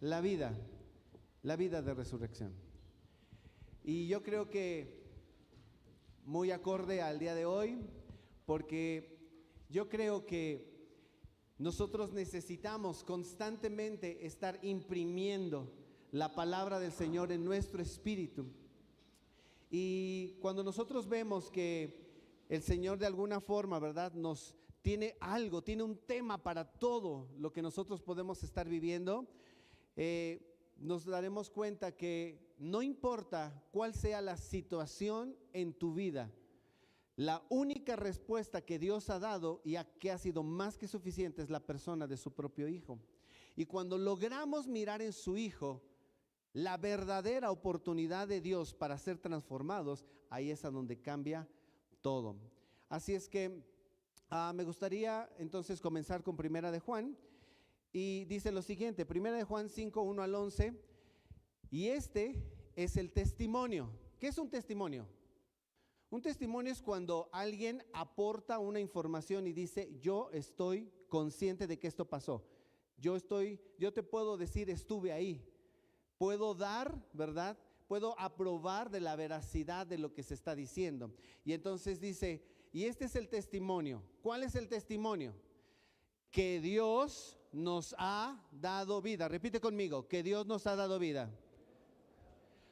la vida de resurrección. Y yo creo que muy acorde al día de hoy, porque yo creo que nosotros necesitamos constantemente estar imprimiendo la palabra del Señor en nuestro espíritu. Y cuando nosotros vemos que el Señor de alguna forma, ¿verdad?, nos tiene algo, tiene un tema para todo lo que nosotros podemos estar viviendo, nos daremos cuenta que no importa cuál sea la situación en tu vida, la única respuesta que Dios ha dado y que ha sido más que suficiente es la persona de su propio Hijo. Y cuando logramos mirar en su Hijo la verdadera oportunidad de Dios para ser transformados, ahí es a donde cambia todo. Así es que me gustaría entonces comenzar con Primera de Juan, y dice lo siguiente, Primera de Juan 5, 1 al 11, y este es el testimonio. ¿Qué es un testimonio? Un testimonio es cuando alguien aporta una información y dice, yo estoy consciente de que esto pasó. Yo te puedo decir, estuve ahí. Puedo dar, ¿verdad? Puedo aprobar de la veracidad de lo que se está diciendo. Y entonces dice, y este es el testimonio. ¿Cuál es el testimonio? Que Dios nos ha dado vida. Repite conmigo, que Dios nos ha dado vida.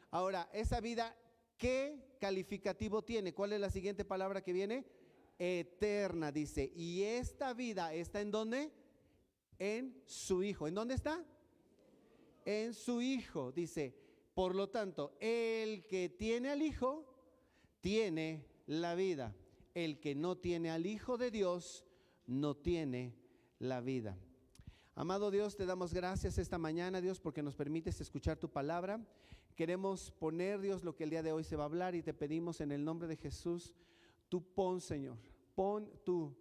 Ahora, esa vida, ¿qué calificativo tiene? ¿Cuál es la siguiente palabra que viene? Eterna, dice. Y esta vida está ¿en dónde? En su Hijo. ¿En dónde está? En su Hijo, dice. Por lo tanto, el que tiene al Hijo, tiene la vida. El que no tiene al Hijo de Dios, no tiene la vida. Amado Dios, te damos gracias esta mañana, Dios, porque nos permites escuchar tu palabra. Queremos poner, Dios, lo que el día de hoy se va a hablar, y te pedimos en el nombre de Jesús, tú pon, Señor, pon tú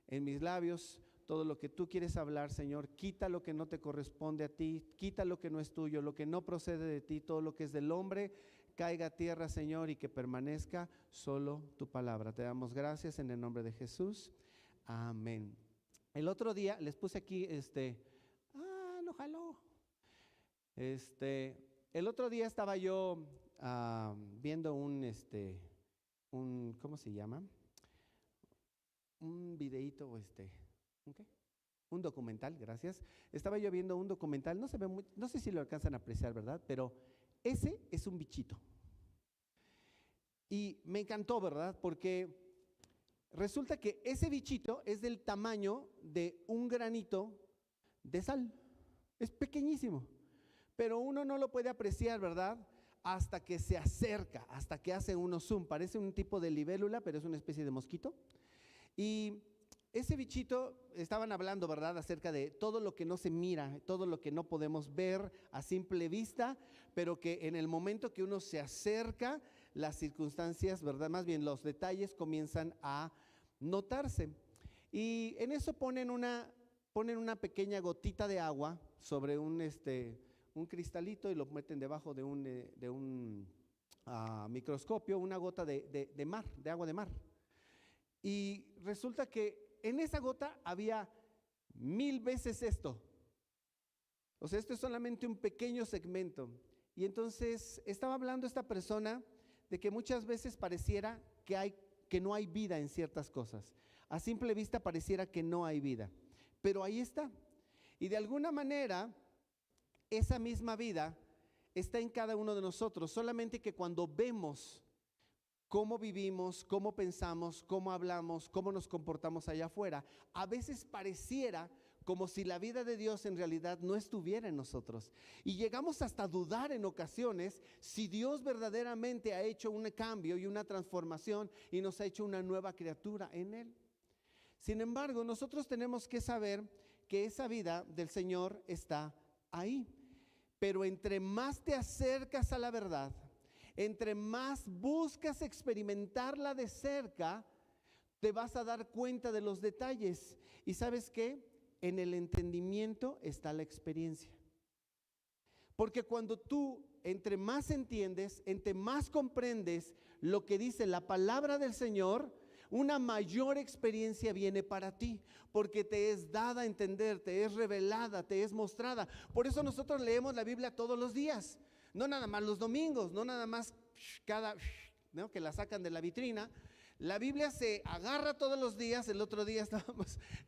en mis labios todo lo que tú quieres hablar, Señor. Quita lo que no te corresponde a ti, quita lo que no es tuyo, lo que no procede de ti, todo lo que es del hombre, caiga a tierra, Señor, y que permanezca solo tu palabra. Te damos gracias en el nombre de Jesús. Amén. El otro día les puse aquí, no jaló. El otro día estaba yo viendo un, ¿cómo se llama? Un videíto, ¿un qué? Un documental, gracias. Estaba yo viendo un documental, no se ve muy, no sé si lo alcanzan a apreciar, ¿verdad? Pero ese es un bichito. Y me encantó, ¿verdad? Porque resulta que ese bichito es del tamaño de un granito de sal. Es pequeñísimo, pero uno no lo puede apreciar, ¿verdad? Hasta que se acerca, hasta que hace uno zoom. Parece un tipo de libélula, pero es una especie de mosquito. Y ese bichito, estaban hablando, ¿verdad?, acerca de todo lo que no se mira, todo lo que no podemos ver a simple vista, pero que en el momento que uno se acerca, las circunstancias, ¿verdad?, más bien los detalles comienzan a notarse. Y en eso ponen una pequeña gotita de agua sobre un cristalito y lo meten debajo de un microscopio, una gota de mar, de agua de mar. Y resulta que en esa gota había 1000 veces esto. O sea, esto es solamente un pequeño segmento. Y entonces estaba hablando esta persona de que muchas veces pareciera que no hay vida en ciertas cosas. A simple vista pareciera que no hay vida, pero ahí está. Y de alguna manera, esa misma vida está en cada uno de nosotros, solamente que cuando vemos cómo vivimos, cómo pensamos, cómo hablamos, cómo nos comportamos allá afuera, a veces pareciera como si la vida de Dios en realidad no estuviera en nosotros. Y llegamos hasta dudar en ocasiones si Dios verdaderamente ha hecho un cambio y una transformación y nos ha hecho una nueva criatura en Él. Sin embargo, nosotros tenemos que saber que esa vida del Señor está ahí. Pero entre más te acercas a la verdad, entre más buscas experimentarla de cerca, te vas a dar cuenta de los detalles. ¿Y sabes qué? En el entendimiento está la experiencia. Porque cuando tú entre más entiendes, entre más comprendes lo que dice la palabra del Señor, una mayor experiencia viene para ti, porque te es dada a entender, te es revelada, te es mostrada. Por eso nosotros leemos la Biblia todos los días, no nada más los domingos, no nada más cada, ¿no?, que la sacan de la vitrina. La Biblia se agarra todos los días. El otro día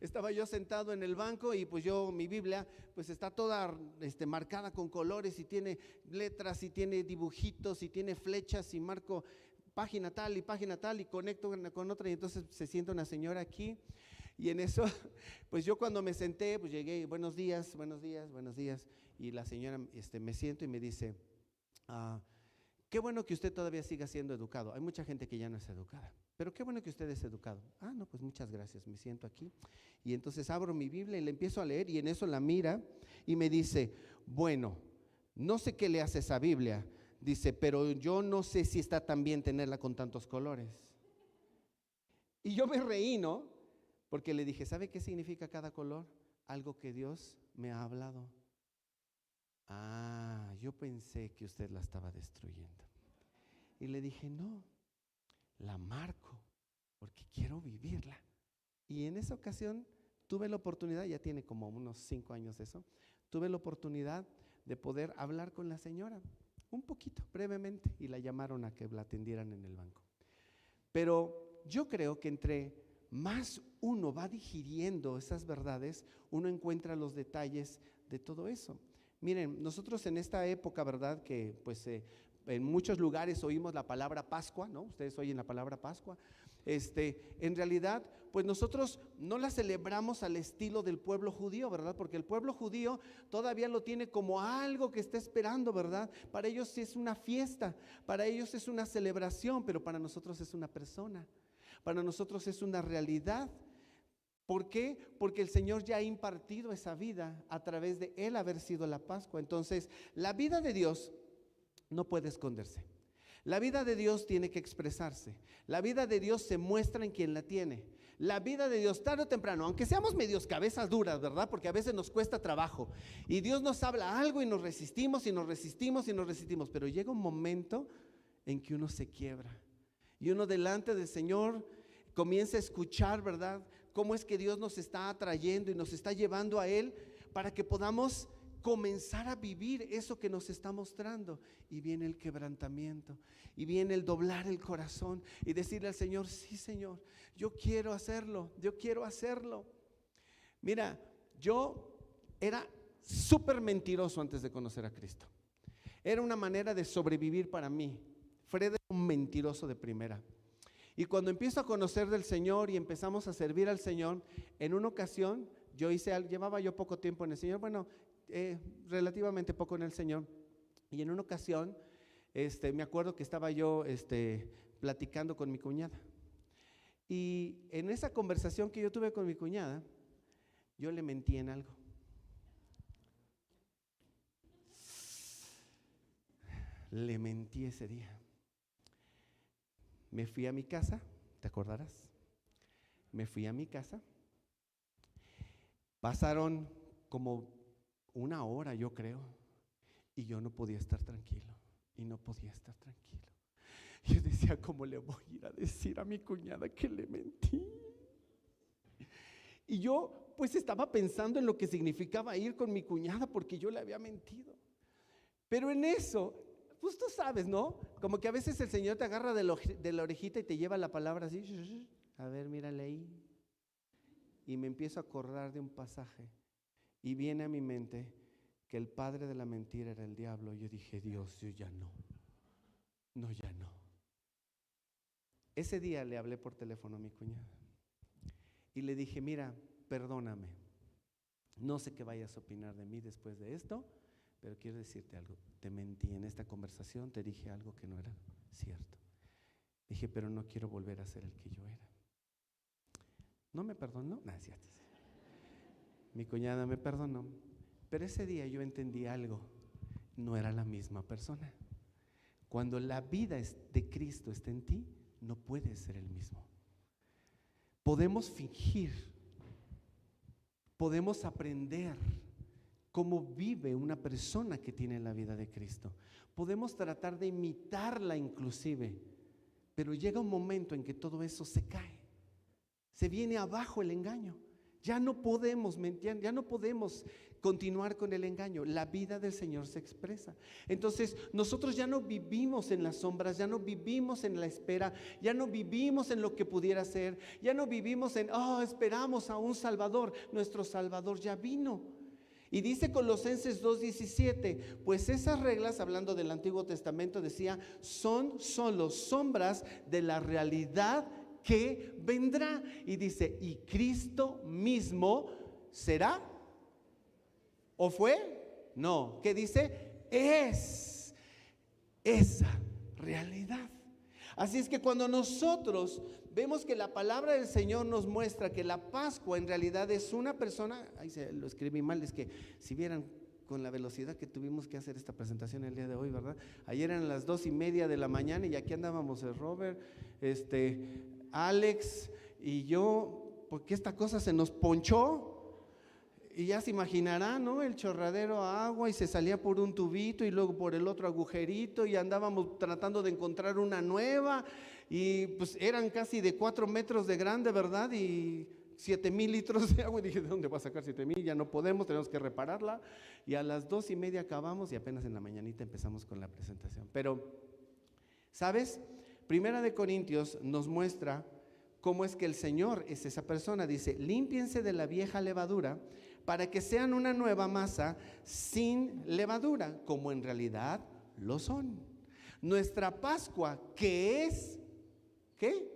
estaba yo sentado en el banco y pues mi Biblia pues está toda marcada con colores y tiene letras y tiene dibujitos y tiene flechas y marco página tal y conecto con otra, y entonces se sienta una señora aquí y en eso pues yo cuando me senté pues llegué, buenos días, y la señora me siento y me dice, qué bueno que usted todavía siga siendo educado. Hay mucha gente que ya no es educada, pero qué bueno que usted es educado. No, pues muchas gracias, me siento aquí. Y entonces abro mi Biblia y le empiezo a leer, y en eso la mira y me dice, bueno, no sé qué le hace esa Biblia, dice, pero yo no sé si está tan bien tenerla con tantos colores. Y yo me reí, ¿no? Porque le dije, ¿sabe qué significa cada color? Algo que Dios me ha hablado. Yo pensé que usted la estaba destruyendo. Y le dije, no, la marco porque quiero vivirla. Y en esa ocasión tuve la oportunidad, ya tiene como unos 5 años eso, tuve la oportunidad de poder hablar con la señora, un poquito, brevemente, y la llamaron a que la atendieran en el banco. Pero yo creo que entre más uno va digiriendo esas verdades, uno encuentra los detalles de todo eso. Miren, nosotros en esta época, ¿verdad?, que pues en muchos lugares oímos la palabra Pascua, ¿no? Ustedes oyen la palabra Pascua. En realidad, pues nosotros no la celebramos al estilo del pueblo judío, ¿verdad? Porque el pueblo judío todavía lo tiene como algo que está esperando, ¿verdad? Para ellos es una fiesta, para ellos es una celebración, pero para nosotros es una persona, para nosotros es una realidad. ¿Por qué? Porque el Señor ya ha impartido esa vida a través de Él haber sido la Pascua. Entonces, la vida de Dios no puede esconderse. La vida de Dios tiene que expresarse. La vida de Dios se muestra en quien la tiene. La vida de Dios, tarde o temprano, aunque seamos medios cabezas duras, ¿verdad? Porque a veces nos cuesta trabajo y Dios nos habla algo y nos resistimos y nos resistimos y nos resistimos, pero llega un momento en que uno se quiebra y uno delante del Señor comienza a escuchar, ¿verdad?, cómo es que Dios nos está atrayendo y nos está llevando a Él para que podamos comenzar a vivir eso que nos está mostrando. Y viene el quebrantamiento y viene el doblar el corazón y decirle al Señor, sí, Señor, yo quiero hacerlo, yo quiero hacerlo. Mira, yo era súper mentiroso antes de conocer a Cristo. Era una manera de sobrevivir para mí. Fred era un mentiroso de primera. Y cuando empiezo a conocer del Señor y empezamos a servir al Señor, en una ocasión llevaba yo poco tiempo en el Señor, relativamente poco en el Señor, y en una ocasión me acuerdo que estaba yo platicando con mi cuñada, y en esa conversación que yo tuve con mi cuñada, yo le mentí en algo. Le mentí ese día. Me fui a mi casa, ¿te acordarás? Me fui a mi casa. Pasaron como 1 hora, yo creo, y yo no podía estar tranquilo, y no podía estar tranquilo. Yo decía, ¿cómo le voy a ir a decir a mi cuñada que le mentí? Y yo pues estaba pensando en lo que significaba ir con mi cuñada porque yo le había mentido. Pero en eso, pues tú sabes, ¿no? Como que a veces el Señor te agarra de la orejita y te lleva la palabra así, a ver, mírale ahí. Y me empiezo a acordar de un pasaje y viene a mi mente que el padre de la mentira era el diablo. Yo dije, Dios, yo ya no, ya no. Ese día le hablé por teléfono a mi cuñada y le dije, mira, perdóname, no sé qué vayas a opinar de mí después de esto, pero quiero decirte algo, te mentí en esta conversación, te dije algo que no era cierto. Dije, pero no quiero volver a ser el que yo era. ¿No me perdonó? No, es cierto. Mi cuñada me perdonó, pero ese día yo entendí algo, no era la misma persona. Cuando la vida de Cristo está en ti, no puedes ser el mismo. Podemos fingir, podemos aprender cómo vive una persona que tiene la vida de Cristo. Podemos tratar de imitarla inclusive, pero llega un momento en que todo eso se cae. Se viene abajo el engaño. Ya no podemos mentir, ya no podemos continuar con el engaño. La vida del Señor se expresa. Entonces, nosotros ya no vivimos en las sombras, ya no vivimos en la espera, ya no vivimos en lo que pudiera ser, ya no vivimos en, esperamos a un Salvador. Nuestro Salvador ya vino. Y dice Colosenses 2:17, pues esas reglas, hablando del Antiguo Testamento, decía, son solo sombras de la realidad que vendrá. Y dice, y Cristo mismo será, ¿o fue? No, ¿qué dice? Es esa realidad. Así es que cuando nosotros vemos que la palabra del Señor nos muestra que la Pascua en realidad es una persona, ahí se lo escribí mal, es que si vieran con la velocidad que tuvimos que hacer esta presentación el día de hoy, ¿verdad? Ayer eran las 2:30 de la mañana y aquí andábamos el Robert, Alex y yo, porque esta cosa se nos ponchó. Y ya se imaginarán, ¿no? El chorradero a agua y se salía por un tubito y luego por el otro agujerito y andábamos tratando de encontrar una nueva y pues eran casi de 4 metros de grande, ¿verdad? Y 7,000 litros de agua y dije, ¿de dónde va a sacar 7,000? Ya no podemos, tenemos que repararla. Y a las 2:30 acabamos y apenas en la mañanita empezamos con la presentación. Pero, ¿sabes? Primera de Corintios nos muestra cómo es que el Señor es esa persona. Dice, límpiense de la vieja levadura para que sean una nueva masa sin levadura, como en realidad lo son. Nuestra Pascua, que es, ¿qué?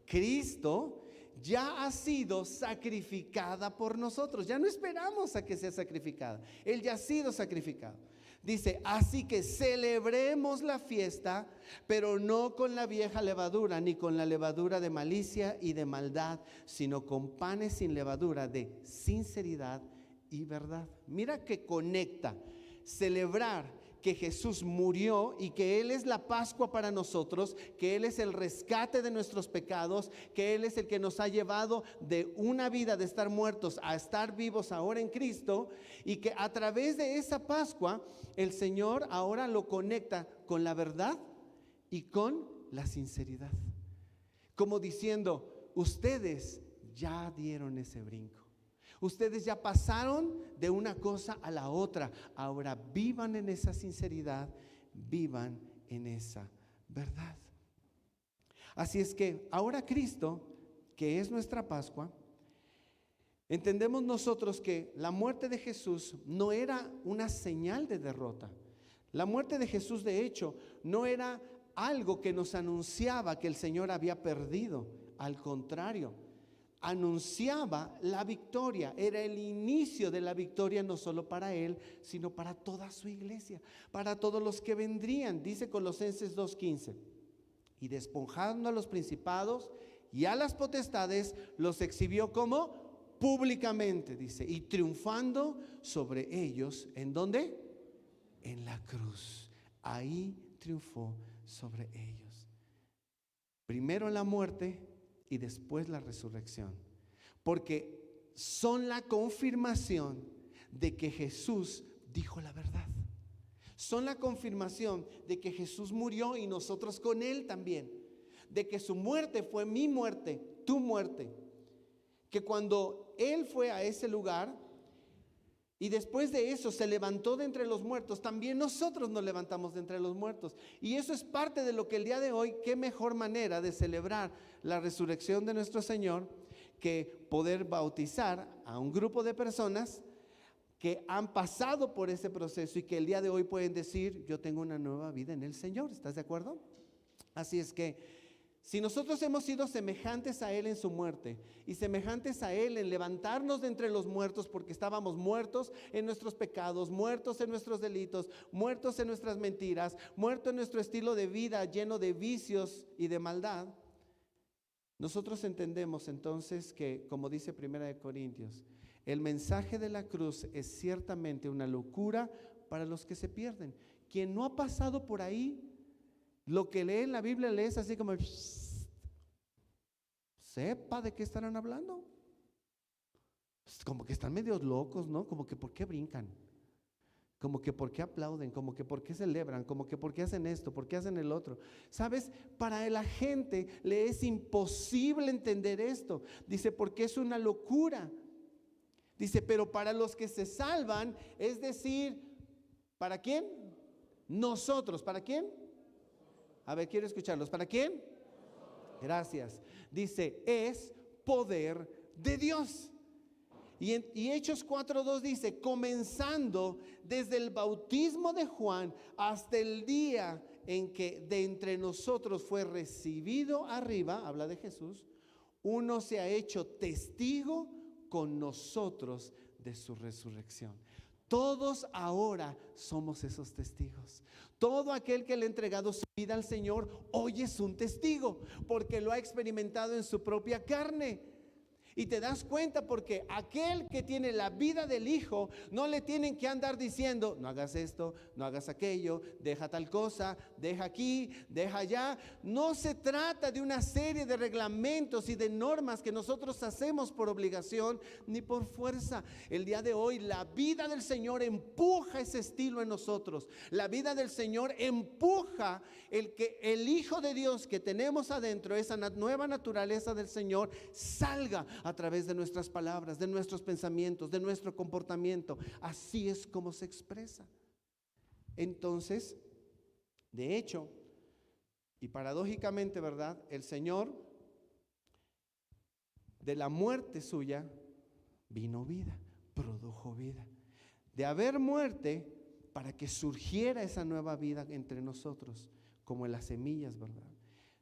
Cristo, ya ha sido sacrificada por nosotros. Ya no esperamos a que sea sacrificada. Él ya ha sido sacrificado. Dice, así que celebremos la fiesta, pero no con la vieja levadura, ni con la levadura de malicia y de maldad, sino con panes sin levadura de sinceridad y verdad. Mira que conecta celebrar que Jesús murió y que Él es la Pascua para nosotros, que Él es el rescate de nuestros pecados, que Él es el que nos ha llevado de una vida de estar muertos a estar vivos ahora en Cristo, y que a través de esa Pascua el Señor ahora lo conecta con la verdad y con la sinceridad, como diciendo, ustedes ya dieron ese brinco. Ustedes ya pasaron de una cosa a la otra. Ahora vivan en esa sinceridad, vivan en esa verdad. Así es que ahora Cristo, que es nuestra Pascua, entendemos nosotros que la muerte de Jesús no era una señal de derrota. La muerte de Jesús, de hecho, no era algo que nos anunciaba que el Señor había perdido. Al contrario, anunciaba la victoria, era el inicio de la victoria no solo para Él, sino para toda su iglesia, para todos los que vendrían. Dice Colosenses 2:15, y despojando a los principados y a las potestades, los exhibió como públicamente, dice, y triunfando sobre ellos, ¿en dónde? En la cruz. Ahí triunfó sobre ellos. Primero la muerte y después la resurrección, porque son la confirmación de que Jesús dijo la verdad. Son la confirmación de que Jesús murió y nosotros con Él también, de que su muerte fue mi muerte, tu muerte, que cuando Él fue a ese lugar y después de eso se levantó de entre los muertos, también nosotros nos levantamos de entre los muertos. Y eso es parte de lo que el día de hoy, qué mejor manera de celebrar la resurrección de nuestro Señor que poder bautizar a un grupo de personas que han pasado por ese proceso y que el día de hoy pueden decir, yo tengo una nueva vida en el Señor. ¿Estás de acuerdo? Así es que si nosotros hemos sido semejantes a Él en su muerte y semejantes a Él en levantarnos de entre los muertos, porque estábamos muertos en nuestros pecados, muertos en nuestros delitos, muertos en nuestras mentiras, muertos en nuestro estilo de vida lleno de vicios y de maldad, nosotros entendemos entonces que, como dice Primera de Corintios, el mensaje de la cruz es ciertamente una locura para los que se pierden. Quien no ha pasado por ahí, lo que lee en la Biblia lees así como sepa de qué estarán hablando. Como que están medio locos, ¿no? Como que ¿por qué brincan? Como que por qué aplauden, como que por qué celebran, como que por qué hacen esto, por qué hacen el otro. ¿Sabes? Para la gente le es imposible entender esto. Dice, porque es una locura. Dice, pero para los que se salvan, es decir, ¿para quién? Nosotros. ¿Para quién? A ver, quiero escucharlos. ¿Para quién? Gracias. Dice, es poder de Dios. Y Hechos 4:2 dice, comenzando desde el bautismo de Juan hasta el día en que de entre nosotros fue recibido arriba, habla de Jesús, uno se ha hecho testigo con nosotros de su resurrección. Todos ahora somos esos testigos. Todo aquel que le ha entregado su vida al Señor hoy es un testigo, porque lo ha experimentado en su propia carne. Y te das cuenta porque aquel que tiene la vida del Hijo, no le tienen que andar diciendo, no hagas esto, no hagas aquello, deja tal cosa, deja aquí, deja allá. No se trata de una serie de reglamentos y de normas que nosotros hacemos por obligación ni por fuerza. El día de hoy la vida del Señor empuja ese estilo en nosotros. La vida del Señor empuja el Hijo de Dios que tenemos adentro, esa nueva naturaleza del Señor, salga a través de nuestras palabras, de nuestros pensamientos, de nuestro comportamiento. Así es como se expresa. Entonces, de hecho, y paradójicamente, ¿verdad? El Señor, de la muerte suya, vino vida, produjo vida. De haber muerte, para que surgiera esa nueva vida entre nosotros, como en las semillas, ¿verdad?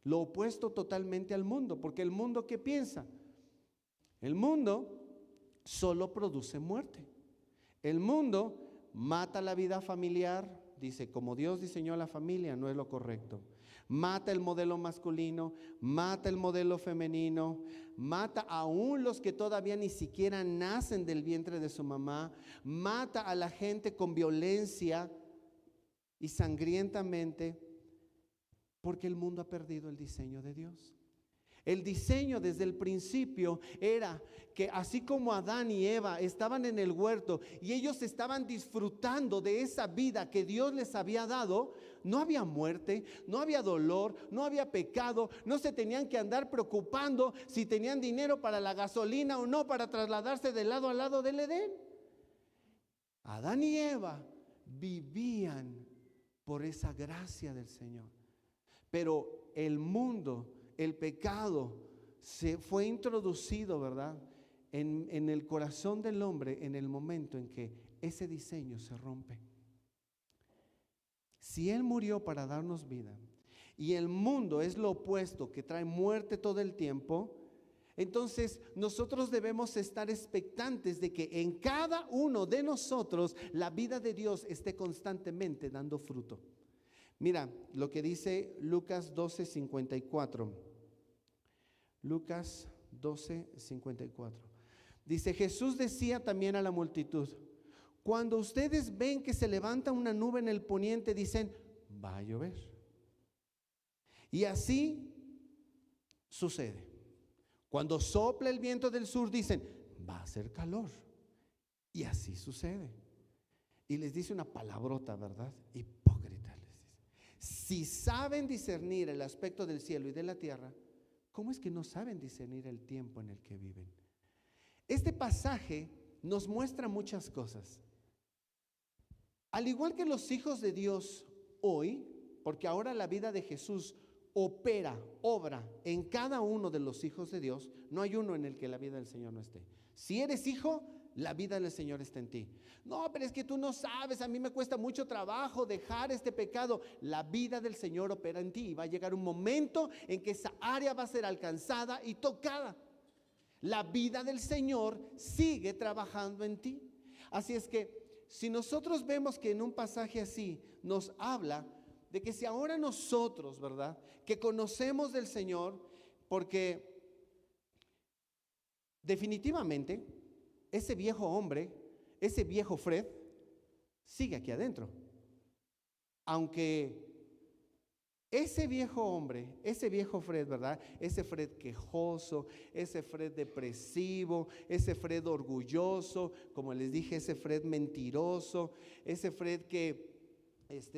Lo opuesto totalmente al mundo, porque el mundo, ¿qué piensa? El mundo solo produce muerte. El mundo mata la vida familiar, dice, como Dios diseñó la familia, no es lo correcto. Mata el modelo masculino, mata el modelo femenino, mata aún los que todavía ni siquiera nacen del vientre de su mamá, mata a la gente con violencia y sangrientamente, porque el mundo ha perdido el diseño de Dios. El diseño desde el principio era que así como Adán y Eva estaban en el huerto y ellos estaban disfrutando de esa vida que Dios les había dado, no había muerte, no había dolor, no había pecado, no se tenían que andar preocupando si tenían dinero para la gasolina o no para trasladarse de lado a lado del Edén. Adán y Eva vivían por esa gracia del Señor. Pero el mundo, el pecado, se fue introducido, ¿verdad? En el corazón del hombre en el momento en que ese diseño se rompe. Si Él murió para darnos vida y el mundo es lo opuesto, que trae muerte todo el tiempo, entonces nosotros debemos estar expectantes de que en cada uno de nosotros la vida de Dios esté constantemente dando fruto. Mira lo que dice Lucas 12:54. Lucas 12:54. Dice, Jesús decía también a la multitud, cuando ustedes ven que se levanta una nube en el poniente, dicen, va a llover. Y así sucede. Cuando sopla el viento del sur, dicen, va a hacer calor. Y así sucede. Y les dice una palabrota, ¿verdad? Hipócrita les dice. Si saben discernir el aspecto del cielo y de la tierra, ¿cómo es que no saben discernir el tiempo en el que viven? Este pasaje nos muestra muchas cosas. Al igual que los hijos de Dios hoy, porque ahora la vida de Jesús obra en cada uno de los hijos de Dios, no hay uno en el que la vida del Señor no esté. Si eres hijo, la vida del Señor está en ti. No, pero es que tú no sabes, a mí me cuesta mucho trabajo dejar este pecado. La vida del Señor opera en ti y va a llegar un momento en que esa área va a ser alcanzada y tocada. La vida del Señor sigue trabajando en ti. Así es que si nosotros vemos que en un pasaje así nos habla de que si ahora nosotros, ¿verdad?, que conocemos del Señor, porque definitivamente ese viejo hombre, ese viejo Fred, sigue aquí adentro. Aunque Ese viejo hombre, ese viejo Fred, ¿verdad? Ese Fred quejoso, ese Fred depresivo, ese Fred orgulloso, como les dije, ese Fred mentiroso, ese Fred que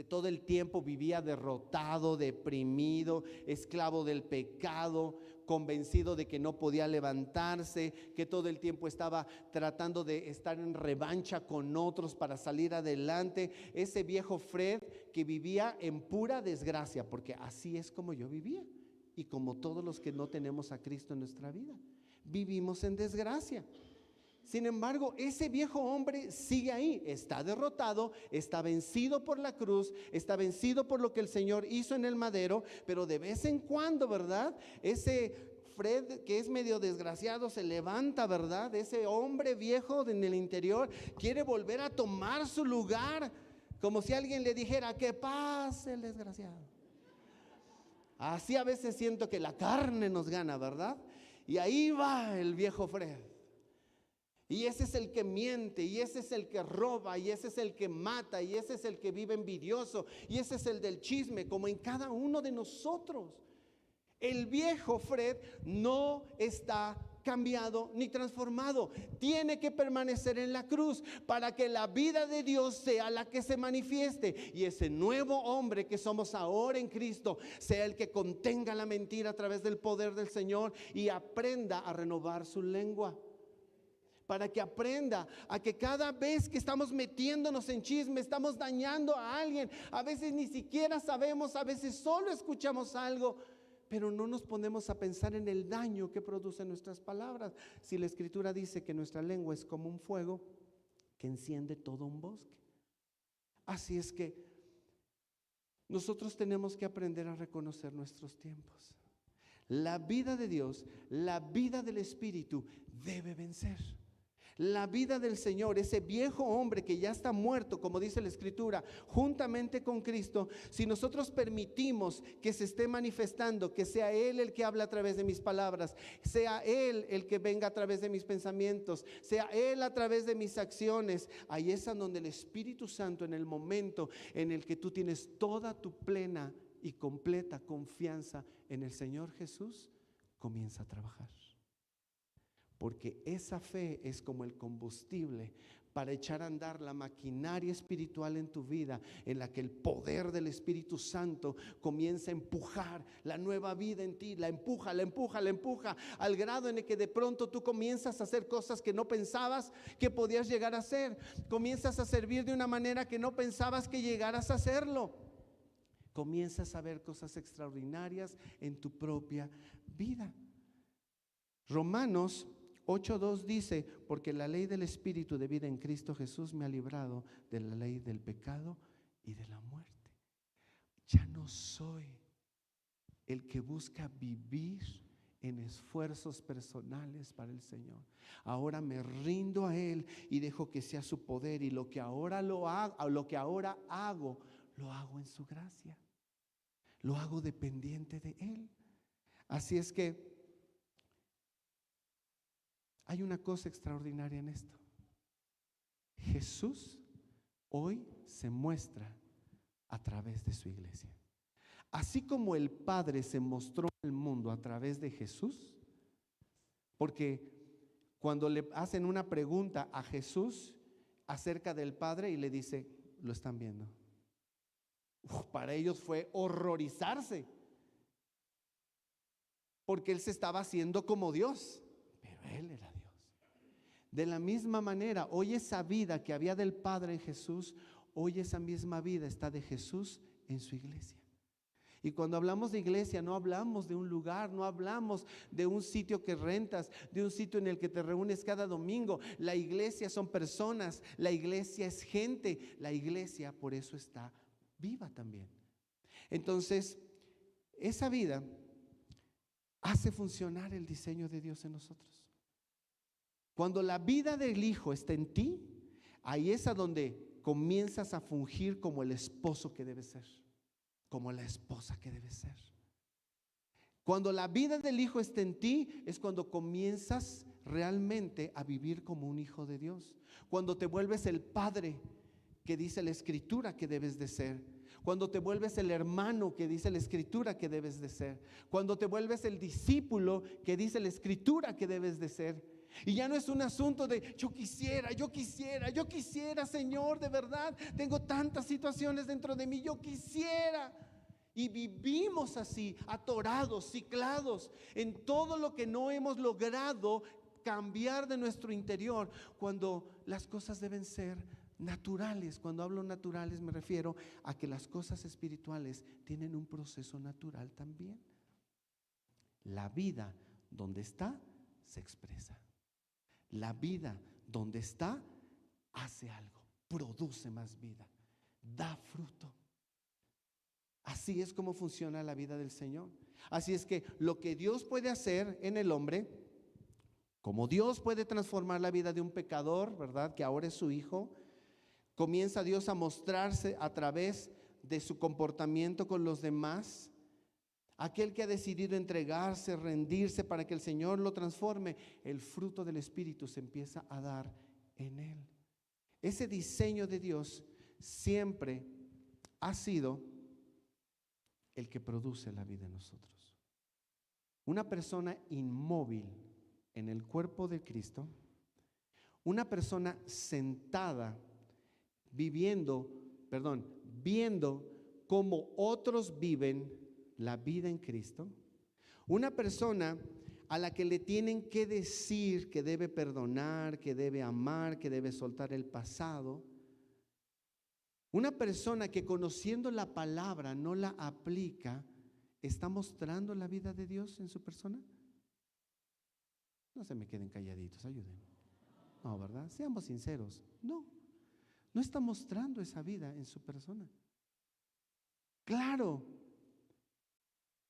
todo el tiempo vivía derrotado, deprimido, esclavo del pecado, convencido de que no podía levantarse, que todo el tiempo estaba tratando de estar en revancha con otros para salir adelante. Ese viejo Fred que vivía en pura desgracia, porque así es como yo vivía y como todos los que no tenemos a Cristo en nuestra vida, vivimos en desgracia. Sin embargo, ese viejo hombre sigue ahí, está derrotado, está vencido por la cruz, está vencido por lo que el Señor hizo en el madero, pero de vez en cuando, ¿verdad? Ese Fred que es medio desgraciado se levanta, ¿verdad? Ese hombre viejo en el interior quiere volver a tomar su lugar, como si alguien le dijera: que pase el desgraciado. Así a veces siento que la carne nos gana, ¿verdad? Y ahí va el viejo Fred. Y ese es el que miente, y ese es el que roba, y ese es el que mata, y ese es el que vive envidioso, y ese es el del chisme, como en cada uno de nosotros. El viejo Fred no está cambiado ni transformado. Tiene que permanecer en la cruz para que la vida de Dios sea la que se manifieste, y ese nuevo hombre que somos ahora en Cristo sea el que contenga la mentira a través del poder del Señor y aprenda a renovar su lengua. Para que aprenda a que cada vez que estamos metiéndonos en chisme, estamos dañando a alguien. A veces ni siquiera sabemos, a veces solo escuchamos algo, pero no nos ponemos a pensar en el daño que producen nuestras palabras. Si la Escritura dice que nuestra lengua es como un fuego que enciende todo un bosque. Así es que nosotros tenemos que aprender a reconocer nuestros tiempos. La vida de Dios, la vida del Espíritu debe vencer. La vida del Señor, ese viejo hombre que ya está muerto, como dice la Escritura, juntamente con Cristo, si nosotros permitimos que se esté manifestando, que sea Él el que habla a través de mis palabras, sea Él el que venga a través de mis pensamientos, sea Él a través de mis acciones, ahí es donde el Espíritu Santo, en el momento en el que tú tienes toda tu plena y completa confianza en el Señor Jesús, comienza a trabajar. Porque esa fe es como el combustible para echar a andar la maquinaria espiritual en tu vida, en la que el poder del Espíritu Santo comienza a empujar la nueva vida en ti, la empuja, al grado en el que de pronto tú comienzas a hacer cosas que no pensabas que podías llegar a hacer, comienzas a servir de una manera que no pensabas que llegaras a hacerlo, comienzas a ver cosas extraordinarias en tu propia vida. Romanos 8:2 dice: porque la ley del Espíritu de vida en Cristo Jesús me ha librado de la ley del pecado y de la muerte. Ya no soy el que busca vivir en esfuerzos personales para el Señor. Ahora me rindo a Él y dejo que sea su poder, y lo que ahora hago, lo hago en su gracia. Lo hago dependiente de Él. Así es que hay una cosa extraordinaria en esto. Jesús hoy se muestra a través de su iglesia. Así como el Padre se mostró al mundo a través de Jesús, porque cuando le hacen una pregunta a Jesús acerca del Padre y le dice: lo están viendo. Para ellos fue horrorizarse, porque Él se estaba haciendo como Dios, pero Él era Dios. De la misma manera, hoy esa vida que había del Padre en Jesús, hoy esa misma vida está de Jesús en su iglesia. Y cuando hablamos de iglesia, no hablamos de un lugar, no hablamos de un sitio que rentas, de un sitio en el que te reúnes cada domingo. La iglesia son personas, la iglesia es gente, la iglesia por eso está viva también. Entonces, esa vida hace funcionar el diseño de Dios en nosotros. Cuando la vida del Hijo está en ti, ahí es a donde comienzas a fungir como el esposo que debes ser, como la esposa que debes ser. Cuando la vida del Hijo está en ti, es cuando comienzas realmente a vivir como un hijo de Dios. Cuando te vuelves el padre que dice la Escritura que debes de ser. cuando te vuelves el hermano que dice la Escritura que debes de ser, cuando te vuelves el discípulo que dice la Escritura que debes de ser. Y ya no es un asunto de yo quisiera, Señor, de verdad, tengo tantas situaciones dentro de mí, yo quisiera. Y vivimos así, atorados, ciclados en todo lo que no hemos logrado cambiar de nuestro interior, cuando las cosas deben ser naturales. Cuando hablo naturales me refiero a que las cosas espirituales tienen un proceso natural también. La vida donde está se expresa. La vida donde está hace algo, produce más vida, da fruto. Así es como funciona la vida del Señor. Así es que lo que Dios puede hacer en el hombre, como Dios puede transformar la vida de un pecador, ¿verdad?, que ahora es su hijo, comienza Dios a mostrarse a través de su comportamiento con los demás. Aquel que ha decidido entregarse, rendirse para que el Señor lo transforme, el fruto del Espíritu se empieza a dar en él. Ese diseño de Dios siempre ha sido el que produce la vida en nosotros. Una persona inmóvil en el cuerpo de Cristo, una persona sentada viendo cómo otros viven la vida en Cristo, una persona a la que le tienen que decir que debe perdonar, que debe amar, que debe soltar el pasado, una persona que conociendo la palabra no la aplica, ¿está mostrando la vida de Dios en su persona? No se me queden calladitos, ayúdenme. No, ¿verdad? Seamos sinceros. No está mostrando esa vida en su persona. Claro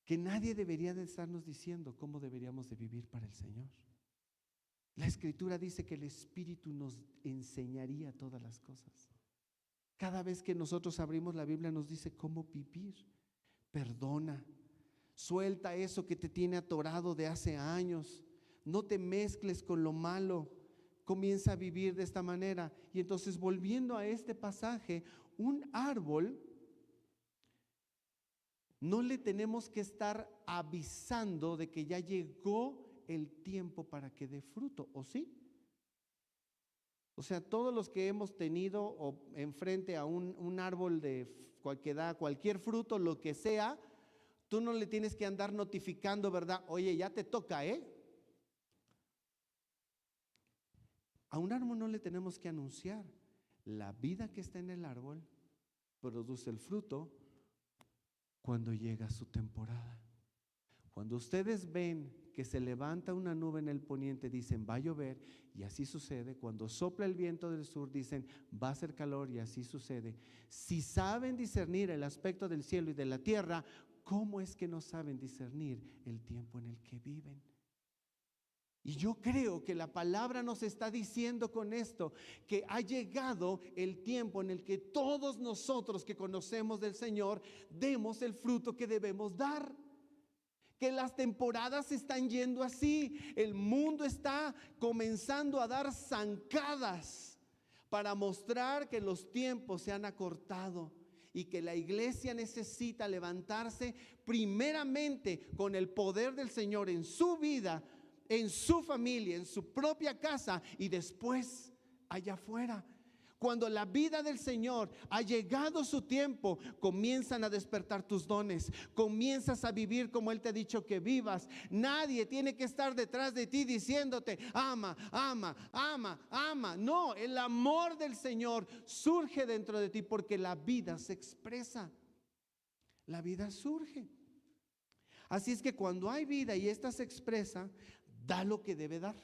que nadie debería de estarnos diciendo cómo deberíamos de vivir para el Señor. La Escritura dice que el Espíritu nos enseñaría todas las cosas. Cada vez que nosotros abrimos la Biblia nos dice cómo vivir. Perdona, suelta eso que te tiene atorado de hace años, no te mezcles con lo malo, comienza a vivir de esta manera. Y entonces, volviendo a este pasaje, un árbol no le tenemos que estar avisando de que ya llegó el tiempo para que dé fruto, ¿o sí? O sea, todos los que hemos tenido o enfrente a un árbol que da cualquier fruto, lo que sea, tú no le tienes que andar notificando, ¿verdad? Oye, ya te toca, ¿eh? A un árbol no le tenemos que anunciar. La vida que está en el árbol produce el fruto cuando llega su temporada. Cuando ustedes ven que se levanta una nube en el poniente, dicen va a llover, y así sucede. Cuando sopla el viento del sur, dicen va a hacer calor, y así sucede. Si saben discernir el aspecto del cielo y de la tierra, ¿cómo es que no saben discernir el tiempo en el que viven? Y yo creo que la palabra nos está diciendo con esto que ha llegado el tiempo en el que todos nosotros que conocemos del Señor demos el fruto que debemos dar. Que las temporadas están yendo así. El mundo está comenzando a dar zancadas para mostrar que los tiempos se han acortado y que la iglesia necesita levantarse primeramente con el poder del Señor en su vida, en su familia, en su propia casa, y después allá afuera. Cuando la vida del Señor ha llegado su tiempo, comienzan a despertar tus dones, comienzas a vivir como Él te ha dicho que vivas. Nadie tiene que estar detrás de ti diciéndote ama, ama, ama, ama. No, el amor del Señor surge dentro de ti porque la vida se expresa, la vida surge. Así es que cuando hay vida y esta se expresa, da lo que debe dar,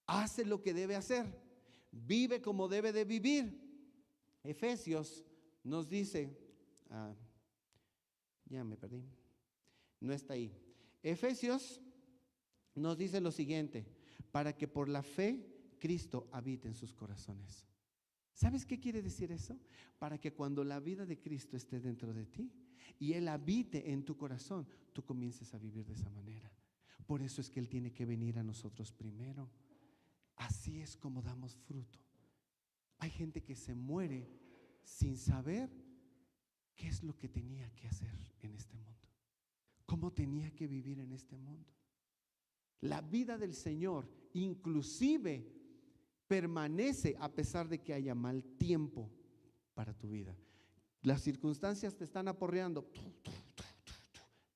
hace lo que debe hacer, vive como debe de vivir. Efesios nos dice, ya me perdí, no está ahí. Efesios nos dice lo siguiente: para que por la fe Cristo habite en sus corazones. ¿Sabes qué quiere decir eso? Para que cuando la vida de Cristo esté dentro de ti y Él habite en tu corazón, tú comiences a vivir de esa manera. Por eso es que Él tiene que venir a nosotros primero. Así es como damos fruto. Hay gente que se muere sin saber qué es lo que tenía que hacer en este mundo, cómo tenía que vivir en este mundo. La vida del Señor inclusive permanece a pesar de que haya mal tiempo para tu vida. Las circunstancias te están aporreando.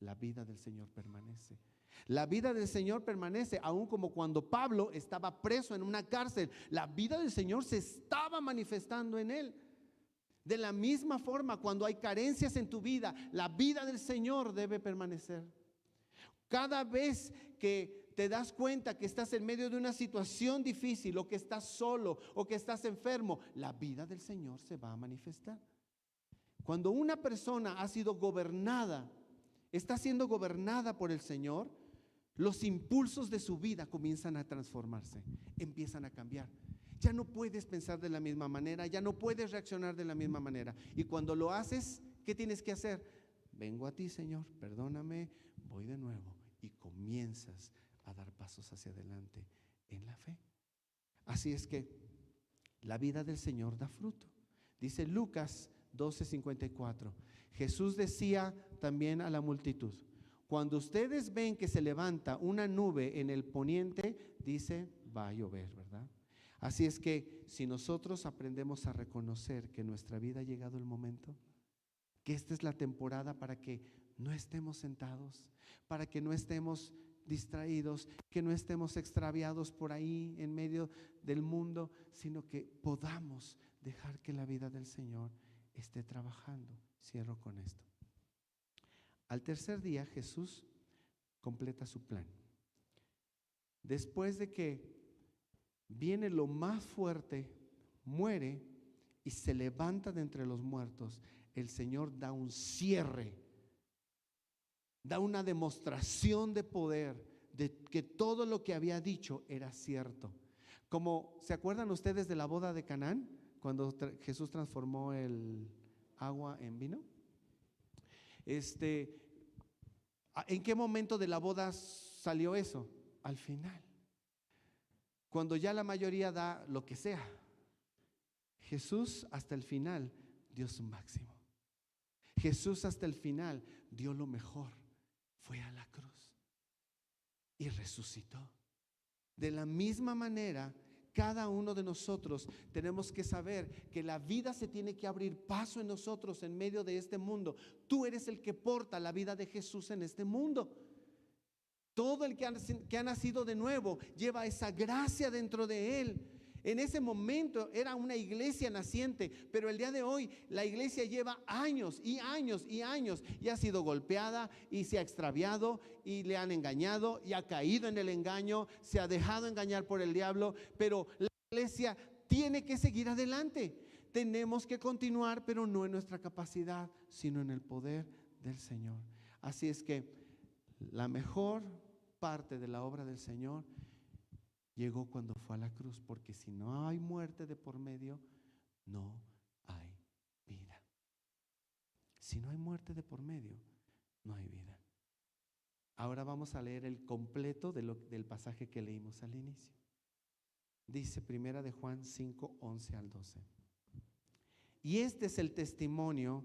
La vida del Señor permanece. La vida del Señor permanece, aún como cuando Pablo estaba preso en una cárcel. La vida del Señor se estaba manifestando en él. De la misma forma, cuando hay carencias en tu vida, la vida del Señor debe permanecer. Cada vez que te das cuenta que estás en medio de una situación difícil, o que estás solo, o que estás enfermo, la vida del Señor se va a manifestar. Cuando una persona ha sido gobernada, está siendo gobernada por el Señor, los impulsos de su vida comienzan a transformarse, empiezan a cambiar. Ya no puedes pensar de la misma manera, ya no puedes reaccionar de la misma manera. Y cuando lo haces, ¿qué tienes que hacer? Vengo a ti, Señor, perdóname, voy de nuevo. Y comienzas a dar pasos hacia adelante en la fe. Así es que la vida del Señor da fruto. Dice Lucas 12:54. Jesús decía también a la multitud: cuando ustedes ven que se levanta una nube en el poniente, dice, va a llover, ¿verdad? Así es que si nosotros aprendemos a reconocer que en nuestra vida ha llegado el momento, que esta es la temporada para que no estemos sentados, para que no estemos distraídos, que no estemos extraviados por ahí en medio del mundo, sino que podamos dejar que la vida del Señor esté trabajando. Cierro con esto. Al tercer día Jesús completa su plan. Después de que viene lo más fuerte, muere y se levanta de entre los muertos, el Señor da un cierre, da una demostración de poder, de que todo lo que había dicho era cierto. Como, ¿se acuerdan ustedes de la boda de Canaán? Cuando Jesús transformó el agua en vino. ¿En qué momento de la boda salió eso? Al final, cuando ya la mayoría da lo que sea. Jesús hasta el final dio su máximo. Jesús hasta el final dio lo mejor. Fue a la cruz y resucitó. De la misma manera, cada uno de nosotros tenemos que saber que la vida se tiene que abrir paso en nosotros en medio de este mundo. Tú eres el que porta la vida de Jesús en este mundo. Todo el que ha nacido de nuevo lleva esa gracia dentro de él. En ese momento era una iglesia naciente, pero el día de hoy la iglesia lleva años y años y años y ha sido golpeada y se ha extraviado y le han engañado y ha caído en el engaño, se ha dejado engañar por el diablo, pero la iglesia tiene que seguir adelante. Tenemos que continuar, pero no en nuestra capacidad, sino en el poder del Señor. Así es que la mejor parte de la obra del Señor llegó cuando fue a la cruz, porque si no hay muerte de por medio, no hay vida. Si no hay muerte de por medio, no hay vida. Ahora vamos a leer el completo del pasaje que leímos al inicio. Dice Primera de Juan 5:11 al 12. Y este es el testimonio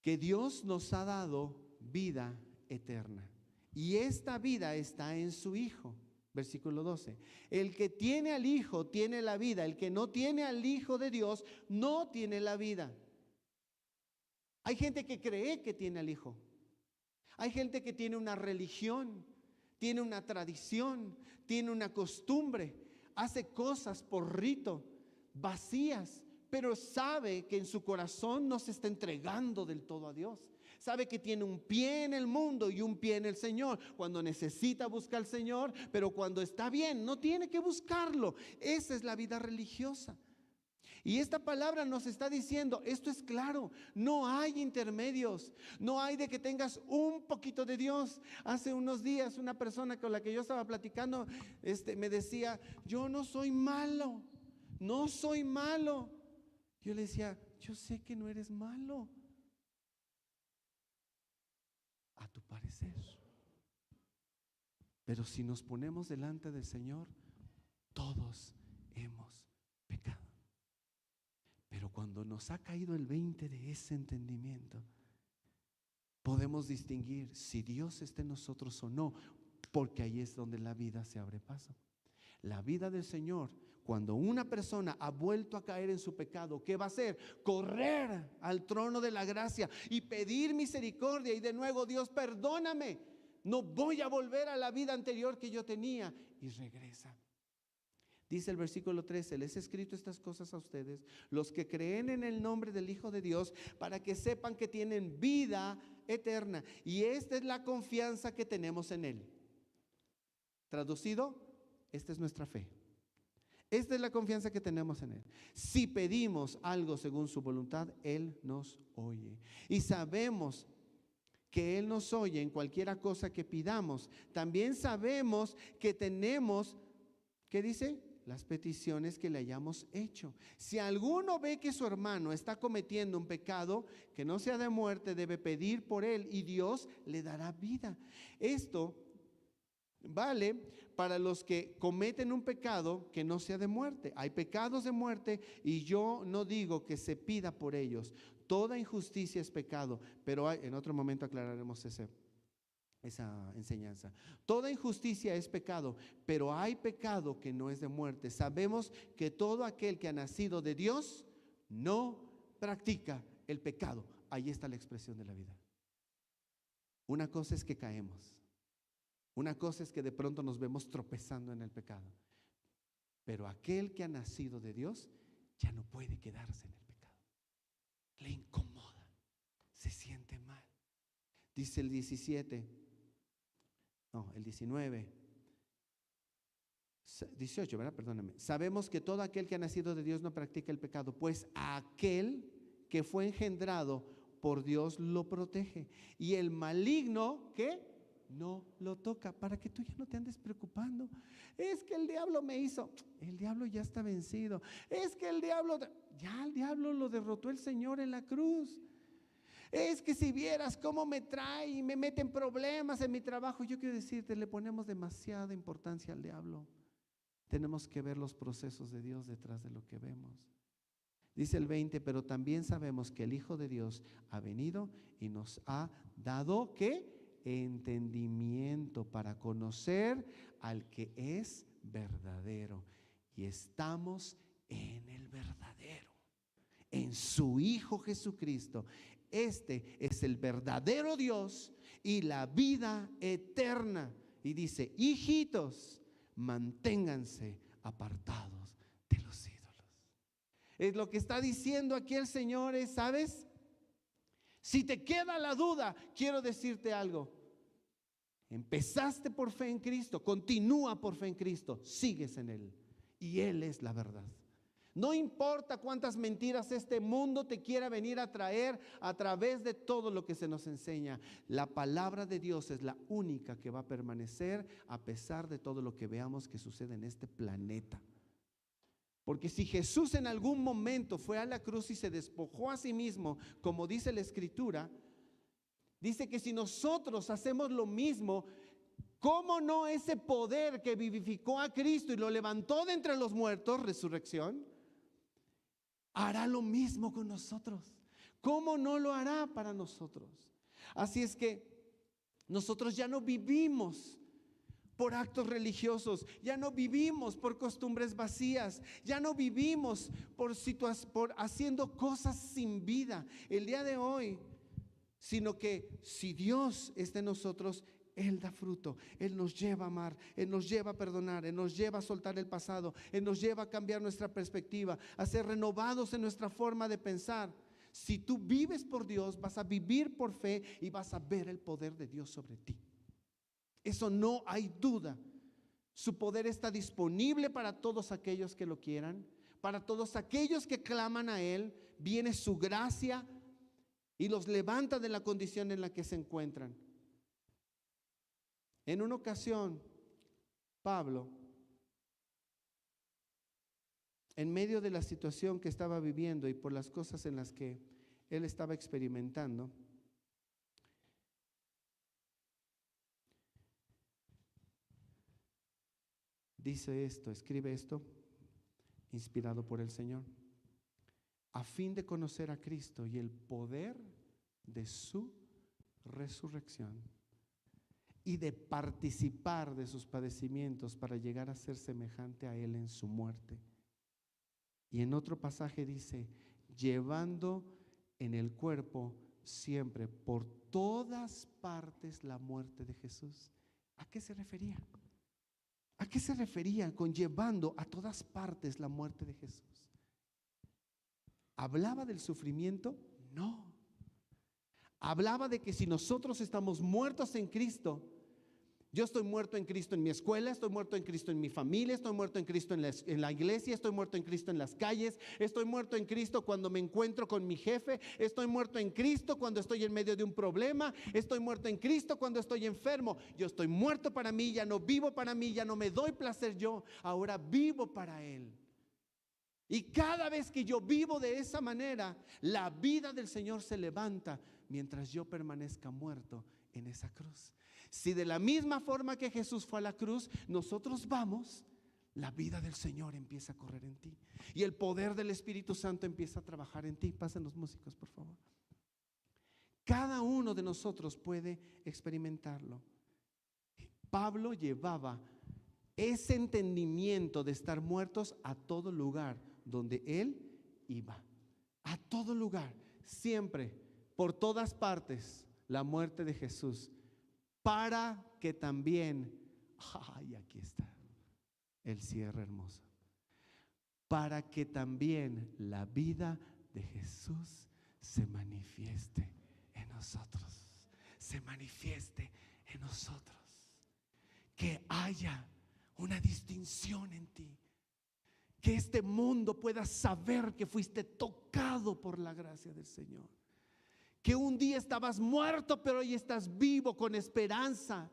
que Dios nos ha dado, vida eterna. Y esta vida está en su Hijo. Versículo 12. El que tiene al Hijo tiene la vida. El que no tiene al Hijo de Dios no tiene la vida. Hay gente que cree que tiene al Hijo. Hay gente que tiene una religión, tiene una tradición, tiene una costumbre, hace cosas por rito, vacías, pero sabe que en su corazón no se está entregando del todo a Dios. Sabe que tiene un pie en el mundo y un pie en el Señor. Cuando necesita buscar al Señor, pero cuando está bien, no tiene que buscarlo. Esa es la vida religiosa. Y esta palabra nos está diciendo, esto es claro, no hay intermedios, no hay de que tengas un poquito de Dios. Hace unos días una persona con la que yo estaba platicando, me decía, yo no soy malo, no soy malo. Yo le decía, yo sé que no eres malo, a tu parecer. Pero si nos ponemos delante del Señor, todos hemos pecado. Pero cuando nos ha caído el 20 de ese entendimiento, podemos distinguir si Dios está en nosotros o no, porque ahí es donde la vida se abre paso. La vida del Señor, cuando una persona ha vuelto a caer en su pecado, ¿qué va a hacer? Correr al trono de la gracia y pedir misericordia y de nuevo: Dios, perdóname, no voy a volver a la vida anterior que yo tenía, y regresa. Dice el versículo 13: les he escrito estas cosas a ustedes, los que creen en el nombre del Hijo de Dios, para que sepan que tienen vida eterna. Y esta es la confianza que tenemos en Él. Traducido, esta es nuestra fe. Esta es la confianza que tenemos en Él. Si pedimos algo según su voluntad, Él nos oye. Y sabemos que Él nos oye en cualquiera cosa que pidamos. También sabemos que tenemos, ¿qué dice? Las peticiones que le hayamos hecho. Si alguno ve que su hermano está cometiendo un pecado que no sea de muerte, debe pedir por él y Dios le dará vida. Esto vale para los que cometen un pecado que no sea de muerte. Hay pecados de muerte y yo no digo que se pida por ellos. Toda injusticia es pecado, pero en otro momento aclararemos esa enseñanza. Toda injusticia es pecado, pero hay pecado que no es de muerte. Sabemos que todo aquel que ha nacido de Dios no practica el pecado. Ahí está la expresión de la vida. Una cosa es que caemos. Una cosa es que de pronto nos vemos tropezando en el pecado. Pero aquel que ha nacido de Dios ya no puede quedarse en el pecado. Le incomoda, se siente mal. Dice el 18, ¿verdad? Perdóname. Sabemos que todo aquel que ha nacido de Dios no practica el pecado, pues aquel que fue engendrado por Dios lo protege. Y el maligno, ¿qué? No lo toca, para que tú ya no te andes preocupando. Es que el diablo me hizo. El diablo ya está vencido. Es que el diablo lo derrotó el Señor en la cruz. Es que si vieras cómo me trae y me mete en problemas en mi trabajo. Yo quiero decirte, le ponemos demasiada importancia al diablo. Tenemos que ver los procesos de Dios detrás de lo que vemos. Dice el 20: pero también sabemos que el Hijo de Dios ha venido y nos ha dado, ¿qué? Entendimiento para conocer al que es verdadero. Y estamos en el verdadero, en su Hijo Jesucristo. Este es el verdadero Dios y la vida eterna. Y dice: hijitos, manténganse apartados de los ídolos. Es lo que está diciendo aquí el Señor, ¿sabes? Si te queda la duda, quiero decirte algo. Empezaste por fe en Cristo, continúa por fe en Cristo, sigues en Él y Él es la verdad. No importa cuántas mentiras este mundo te quiera venir a traer a través de todo lo que se nos enseña. La palabra de Dios es la única que va a permanecer a pesar de todo lo que veamos que sucede en este planeta. Porque si Jesús en algún momento fue a la cruz y se despojó a sí mismo, como dice la Escritura, dice que si nosotros hacemos lo mismo, ¿cómo no ese poder que vivificó a Cristo y lo levantó de entre los muertos, resurrección, hará lo mismo con nosotros? ¿Cómo no lo hará para nosotros? Así es que nosotros ya no vivimos por actos religiosos, ya no vivimos por costumbres vacías, ya no vivimos por haciendo cosas sin vida el día de hoy, sino que si Dios está en nosotros, Él da fruto, Él nos lleva a amar, Él nos lleva a perdonar, Él nos lleva a soltar el pasado, Él nos lleva a cambiar nuestra perspectiva, a ser renovados en nuestra forma de pensar. Si tú vives por Dios, vas a vivir por fe y vas a ver el poder de Dios sobre ti. Eso no hay duda. Su poder está disponible para todos aquellos que lo quieran, para todos aquellos que claman a Él. Viene su gracia y los levanta de la condición en la que se encuentran. En una ocasión, Pablo, en medio de la situación que estaba viviendo y por las cosas en las que él estaba experimentando, dice esto, escribe esto, inspirado por el Señor. a fin de conocer a Cristo y el poder de su resurrección y de participar de sus padecimientos para llegar a ser semejante a Él en su muerte. Y en otro pasaje dice, llevando en el cuerpo siempre por todas partes la muerte de Jesús. ¿A qué se refería? ¿A qué se refería con llevando a todas partes la muerte de Jesús? ¿Hablaba del sufrimiento? No. Hablaba de que si nosotros estamos muertos en Cristo, yo estoy muerto en Cristo en mi escuela, estoy muerto en Cristo en mi familia, estoy muerto en Cristo en la iglesia, estoy muerto en Cristo en las calles, estoy muerto en Cristo cuando me encuentro con mi jefe, estoy muerto en Cristo cuando estoy en medio de un problema, estoy muerto en Cristo cuando estoy enfermo. Yo estoy muerto para mí, ya no vivo para mí, ya no me doy placer yo, ahora vivo para Él. Y cada vez que yo vivo de esa manera, la vida del Señor se levanta mientras yo permanezca muerto en esa cruz. Si de la misma forma que Jesús fue a la cruz, nosotros vamos, la vida del Señor empieza a correr en ti. Y el poder del Espíritu Santo empieza a trabajar en ti. Pasen los músicos, por favor. Cada uno de nosotros puede experimentarlo. Pablo llevaba ese entendimiento de estar muertos a todo lugar donde él iba. A todo lugar, siempre, por todas partes, la muerte de Jesús. Para que también, ay, aquí está el cierre hermoso, para que también la vida de Jesús se manifieste en nosotros, se manifieste en nosotros, que haya una distinción en ti, que este mundo pueda saber que fuiste tocado por la gracia del Señor. Que un día estabas muerto, pero hoy estás vivo con esperanza.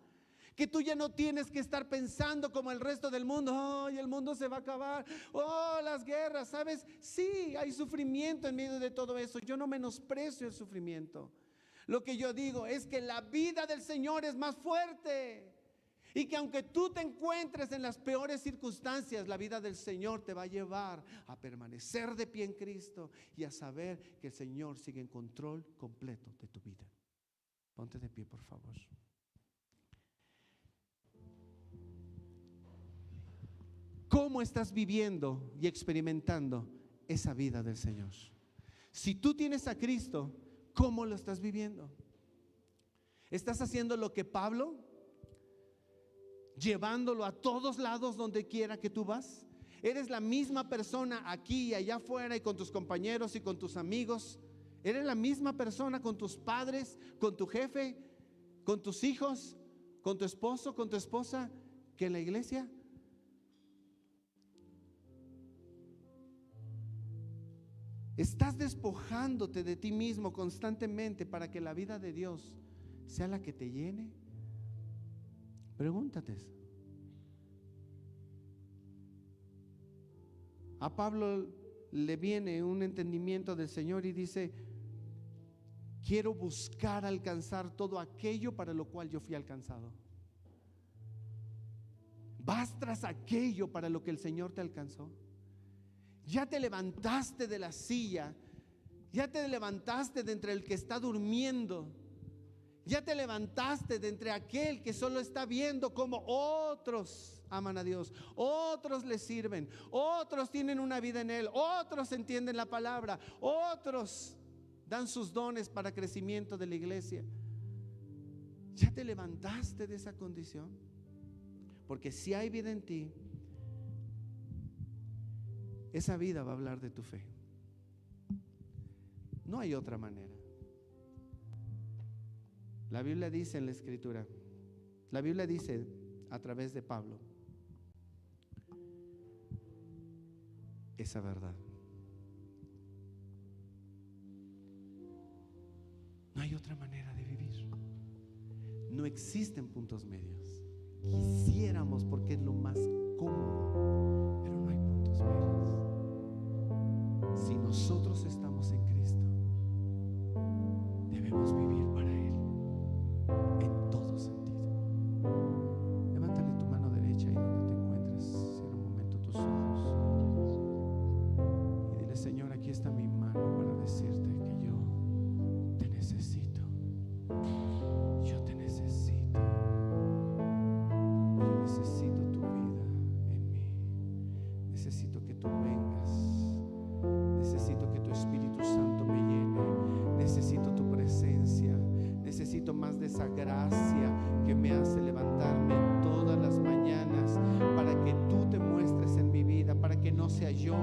Que tú ya no tienes que estar pensando como el resto del mundo. Oh, el mundo se va a acabar. Oh, las guerras, ¿sabes? Sí, hay sufrimiento en medio de todo eso. Yo no menosprecio el sufrimiento. Lo que yo digo es que la vida del Señor es más fuerte. Y que aunque tú te encuentres en las peores circunstancias, la vida del Señor te va a llevar a permanecer de pie en Cristo y a saber que el Señor sigue en control completo de tu vida. Ponte de pie, por favor. ¿Cómo estás viviendo y experimentando esa vida del Señor? Si tú tienes a Cristo, ¿cómo lo estás viviendo? ¿Estás haciendo lo que Pablo? Llevándolo a todos lados donde quiera que tú vas. Eres la misma persona aquí y allá afuera y con tus compañeros y con tus amigos. Eres la misma persona con tus padres, con tu jefe, con tus hijos, con tu esposo, con tu esposa, que en la iglesia. Estás despojándote de ti mismo constantemente para que la vida de Dios sea la que te llene. Pregúntate eso. A Pablo le viene un entendimiento del Señor y dice: quiero buscar alcanzar todo aquello para lo cual yo fui alcanzado. Vas tras aquello para lo que el Señor te alcanzó. Ya te levantaste de la silla, ya te levantaste de entre el que está durmiendo. Ya te levantaste de entre aquel que solo está viendo cómo otros aman a Dios, otros le sirven, otros tienen una vida en Él, otros entienden la palabra, otros dan sus dones para crecimiento de la iglesia. Ya te levantaste de esa condición, porque si hay vida en ti, esa vida va a hablar de tu fe. No hay otra manera. La Biblia dice en la Escritura, la Biblia dice a través de Pablo esa verdad. No hay otra manera de vivir. No existen puntos medios. Quisiéramos, porque es lo más cómodo, pero no hay puntos medios. Si nosotros estamos en Cristo, debemos vivir para Él en todo sentido. Levántale tu mano derecha ahí donde te encuentres. Cierra un momento tus ojos y dile: Señor, aquí está mi mano. necesito. Yo te necesito. Yo necesito tu vida en mí. Necesito que tú vengas. Necesito que tu Espíritu Santo me llene. Necesito tu presencia. Necesito más de esa gracia que me hace levantarme todas las mañanas para que tú te muestres en mi vida, para que no sea yo